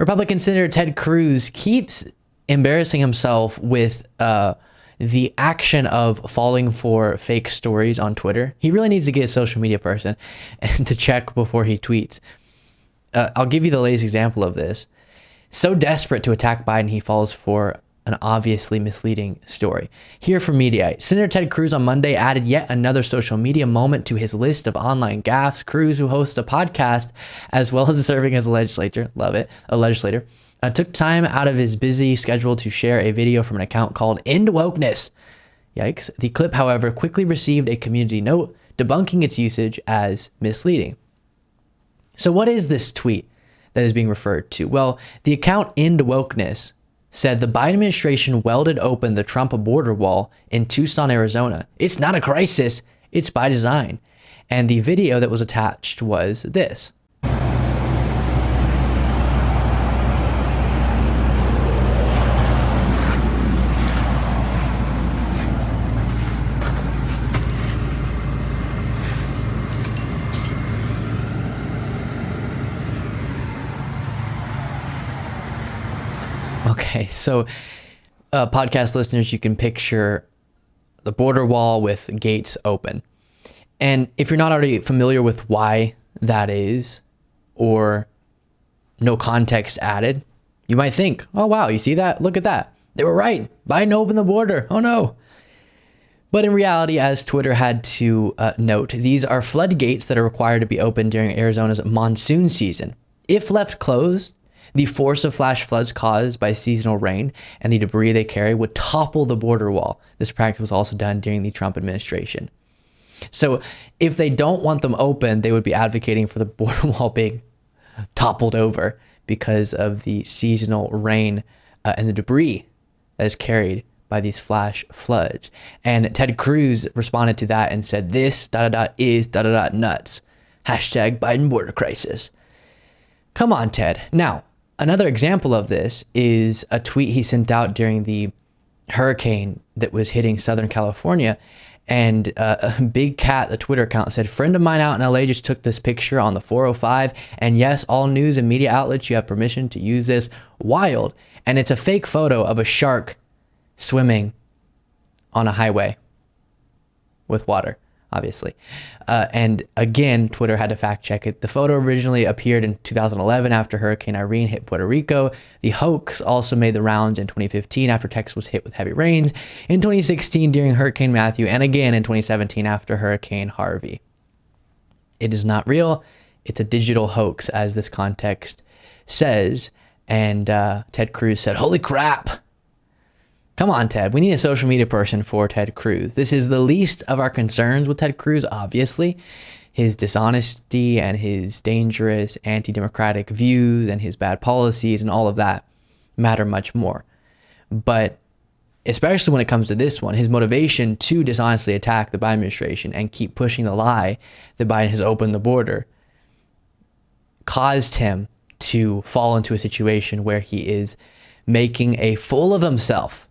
Republican Senator Ted Cruz keeps embarrassing himself with the action of falling for fake stories on Twitter. He really needs to get a social media person and to check before he tweets. I'll give you the latest example of this. So desperate to attack Biden, he falls for an obviously misleading story. Here from Mediaite, Senator Ted Cruz on Monday added yet another social media moment to his list of online gaffes. Cruz, who hosts a podcast as well as serving as a legislator, took time out of his busy schedule to share a video from an account called End Wokeness. Yikes. The clip, however, quickly received a community note debunking its usage as misleading. So what is this tweet that is being referred to? Well, the account End Wokeness said the Biden administration welded open the Trump border wall in Tucson, Arizona. It's not a crisis, it's by design. And the video that was attached was this. Okay, so podcast listeners, you can picture the border wall with gates open. And if you're not already familiar with why that is, or no context added, you might think, oh, wow, you see that? Look at that. They were right. Biden opened the border. Oh, no. But in reality, as Twitter had to note, these are floodgates that are required to be opened during Arizona's monsoon season. If left closed, the force of flash floods caused by seasonal rain and the debris they carry would topple the border wall. This practice was also done during the Trump administration. So if they don't want them open, they would be advocating for the border wall being toppled over because of the seasonal rain and the debris that is carried by these flash floods. And Ted Cruz responded to that and said, this is nuts. Hashtag Biden border crisis. Come on, Ted. Now, another example of this is a tweet he sent out during the hurricane that was hitting Southern California. And Big Cat, the Twitter account, said, friend of mine out in LA just took this picture on the 405. And yes, all news and media outlets, you have permission to use this. Wild. And it's a fake photo of a shark swimming on a highway with water, obviously. And again, Twitter had to fact check it. The photo originally appeared in 2011 after Hurricane Irene hit Puerto Rico. The hoax also made the rounds in 2015 after Texas was hit with heavy rains, in 2016 during Hurricane Matthew, and again in 2017 after Hurricane Harvey. It is not real. It's a digital hoax, as this context says. And Ted Cruz said, holy crap. Come on, Ted. We need a social media person for Ted Cruz. This is the least of our concerns with Ted Cruz, obviously. His dishonesty and his dangerous anti-democratic views and his bad policies and all of that matter much more. But especially when it comes to this one, his motivation to dishonestly attack the Biden administration and keep pushing the lie that Biden has opened the border caused him to fall into a situation where he is making a fool of himself